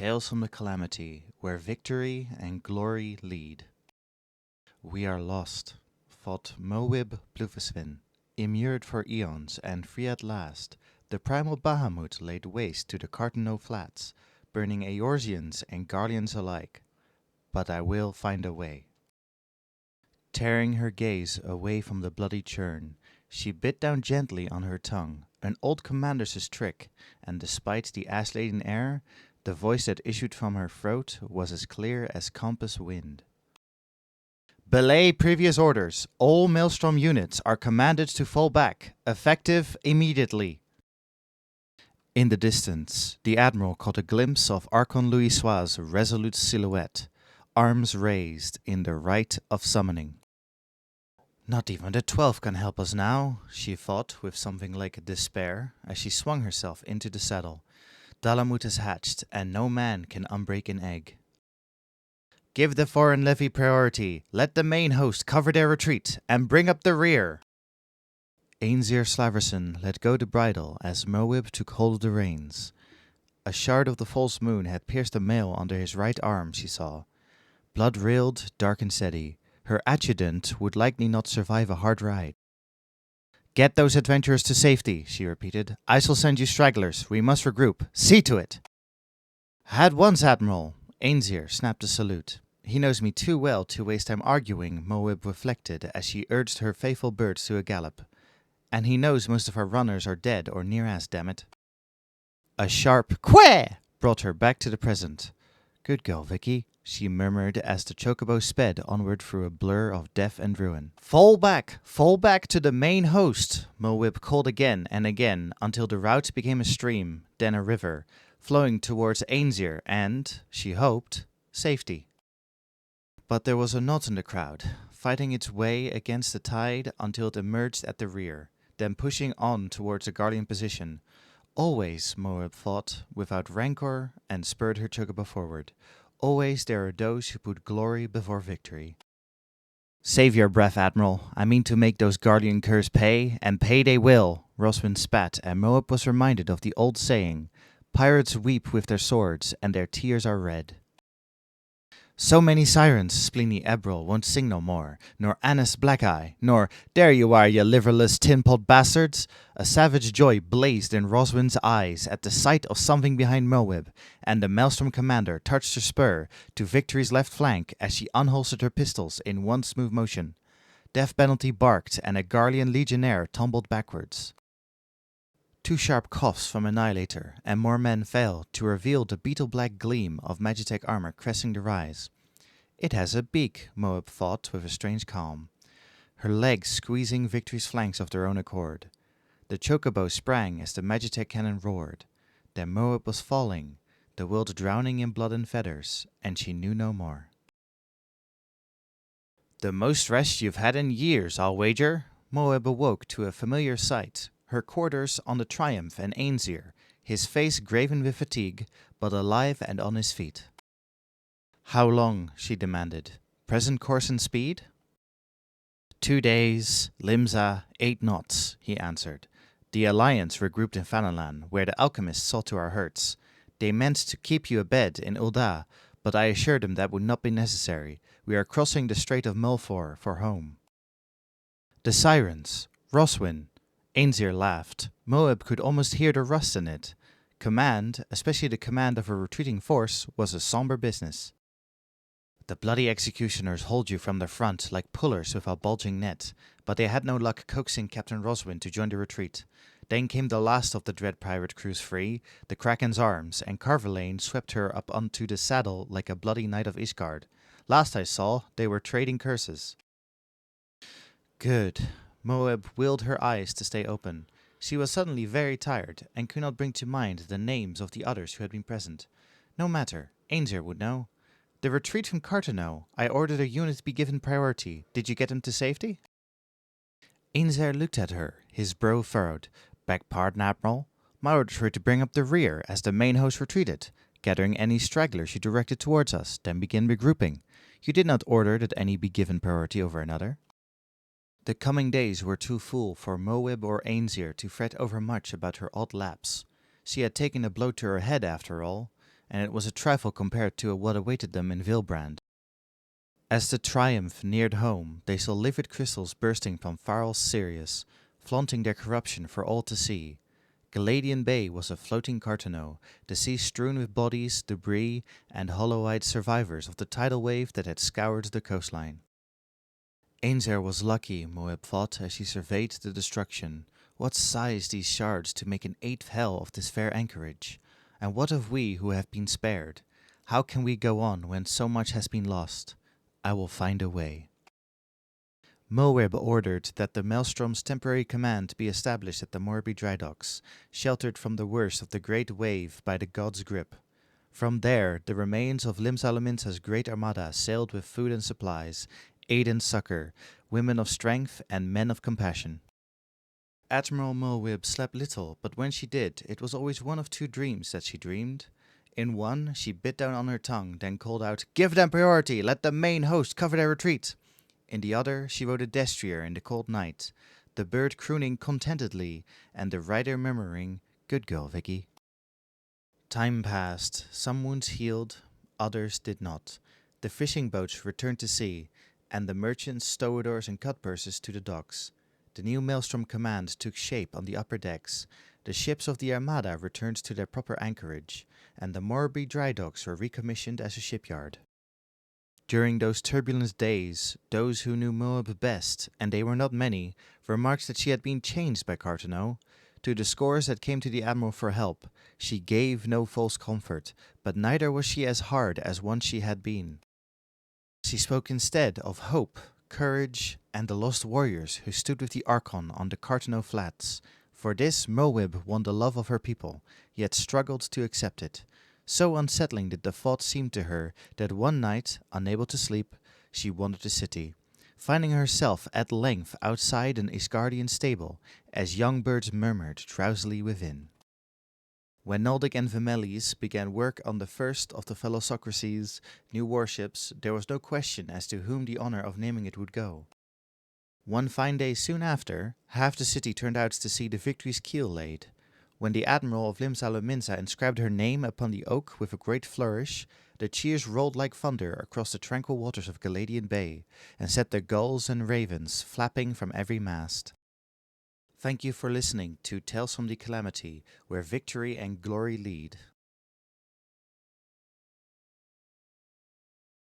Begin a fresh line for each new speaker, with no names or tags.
Tales from the Calamity, where victory and glory lead. We are lost, thought Moab Blufusvin, immured for eons and free at last. The primal Bahamut laid waste to the Cartano flats, burning Eorzeans and Garleans alike. But I will find a way. Tearing her gaze away from the bloody churn, she bit down gently on her tongue, an old commander's trick, and despite the ash-laden air, the voice that issued from her throat was as clear as compass wind. Belay previous orders. All Maelstrom units are commanded to fall back, effective immediately. In the distance, the Admiral caught a glimpse of Archon Louisoix's resolute silhouette, arms raised in the rite of summoning. Not even the 12th can help us now, she thought with something like despair as she swung herself into the saddle. Dalamut has hatched, and no man can unbreak an egg. Give the foreign levy priority, let the main host cover their retreat, and bring up the rear. Ainzir Slaverson let go the bridle as Moab took hold of the reins. A shard of the false moon had pierced a mail under his right arm, she saw. Blood riled, dark and steady. Her adjutant would likely not survive a hard ride. Get those adventurers to safety, she repeated. I shall send you stragglers. We must regroup. See to it. At once, Admiral. Ainzir snapped a salute. He knows me too well to waste time arguing, Moab reflected as she urged her faithful birds to a gallop. And he knows most of our runners are dead or near as, dammit. A sharp quair brought her back to the present. Good girl, Vicky, she murmured as the chocobo sped onward through a blur of death and ruin. Fall back to the main host, Moab called again and again until the route became a stream, then a river, flowing towards Ainzir and, she hoped, safety. But there was a knot in the crowd, fighting its way against the tide until it emerged at the rear, then pushing on towards the Guardian position. Always, Moab thought, without rancor, and spurred her chocobo forward. Always there are those who put glory before victory. Save your breath, Admiral. I mean to make those Guardian curs pay, and pay they will. Roswin spat, and Moab was reminded of the old saying, Pirates weep with their swords, and their tears are red. So many sirens, Spleeny Ebril won't sing no more, nor Annis Blackeye, nor there you are, ye liverless tin-pot bastards. A savage joy blazed in Roswin's eyes at the sight of something behind Moab, and the Maelstrom commander touched her spur to Victory's left flank as she unholstered her pistols in one smooth motion. Death penalty barked, and a Garlean legionnaire tumbled backwards. Two sharp coughs from Annihilator, and more men fell to reveal the beetle-black gleam of Magitech armor cresting the rise. It has a beak, Moab thought with a strange calm, her legs squeezing Victory's flanks of their own accord. The chocobo sprang as the Magitech cannon roared. Then Moab was falling, the world drowning in blood and feathers, and she knew no more. The most rest you've had in years, I'll wager. Moab awoke to a familiar sight. Her quarters on the Triumph and Ainzir, his face graven with fatigue, but alive and on his feet. How long, she demanded. Present course and speed? 2 days, Limsa, 8 knots, he answered. The Alliance regrouped in Fanalan, where the alchemists saw to our hurts. They meant to keep you abed in Ulda, but I assured them that would not be necessary. We are crossing the Strait of Mulfor for home. The sirens, Roswin. Ainzir laughed. Moab could almost hear the rust in it. Command, especially the command of a retreating force, was a somber business. The bloody executioners hold you from the front like pullers with a bulging net, but they had no luck coaxing Captain Roswin to join the retreat. Then came the last of the dread pirate crews free, the Kraken's arms, and Carverlane swept her up onto the saddle like a bloody knight of Ishgard. Last I saw, they were trading curses. Good. Moab willed her eyes to stay open. She was suddenly very tired, and could not bring to mind the names of the others who had been present. No matter, Ainzir would know. The retreat from Cartano. I ordered a unit to be given priority. Did you get them to safety? Ainzir looked at her, his brow furrowed. Beg pardon, Admiral. My orders were to bring up the rear as the main host retreated, gathering any stragglers you directed towards us, then begin regrouping. You did not order that any be given priority over another. The coming days were too full for Moab or Ainzir to fret overmuch about her odd lapse. She had taken a blow to her head after all, and it was a trifle compared to what awaited them in Vilbrand. As the triumph neared home, they saw livid crystals bursting from Farrell's Sirius, flaunting their corruption for all to see. Galadian Bay was a floating Cartano, the sea strewn with bodies, debris, and hollow-eyed survivors of the tidal wave that had scoured the coastline. Ainzer was lucky, Moab thought as she surveyed the destruction. What size these shards to make an eighth hell of this fair anchorage? And what of we who have been spared? How can we go on when so much has been lost? I will find a way. Moab ordered that the Maelstrom's temporary command be established at the Morby dry docks, sheltered from the worst of the great wave by the god's grip. From there, the remains of Limsalaminsa's great armada sailed with food and supplies, aid and succor, women of strength and men of compassion. Admiral Moab slept little, but when she did, it was always one of two dreams that she dreamed. In one, she bit down on her tongue, then called out, "Give them priority! Let the main host cover their retreat!" In the other, she rode a destrier in the cold night, the bird crooning contentedly, and the rider murmuring, "Good girl, Vicky." Time passed. Some wounds healed, others did not. The fishing boats returned to sea, and the merchants, stowers, and cutpurses to the docks. The new Maelstrom command took shape on the upper decks. The ships of the Armada returned to their proper anchorage, and the Morby dry docks were recommissioned as a shipyard. During those turbulent days, those who knew Moab best, and they were not many, remarked that she had been changed by Cartano. To the scores that came to the Admiral for help, she gave no false comfort, but neither was she as hard as once she had been. She spoke instead of hope, courage, and the lost warriors who stood with the Archon on the Cartano Flats. For this Moab won the love of her people, yet struggled to accept it. So unsettling did the thought seem to her that one night, unable to sleep, she wandered the city, finding herself at length outside an Isgardian stable, as young birds murmured drowsily within. When Naldic and Vimelis began work on the first of the Philosocracy's new warships, there was no question as to whom the honor of naming it would go. One fine day soon after, half the city turned out to see the Victory's keel laid. When the Admiral of Limsalaminsa inscribed her name upon the oak with a great flourish, the cheers rolled like thunder across the tranquil waters of Galadian Bay, and set the gulls and ravens flapping from every mast. Thank you for listening to Tales from the Calamity, where victory and glory lead.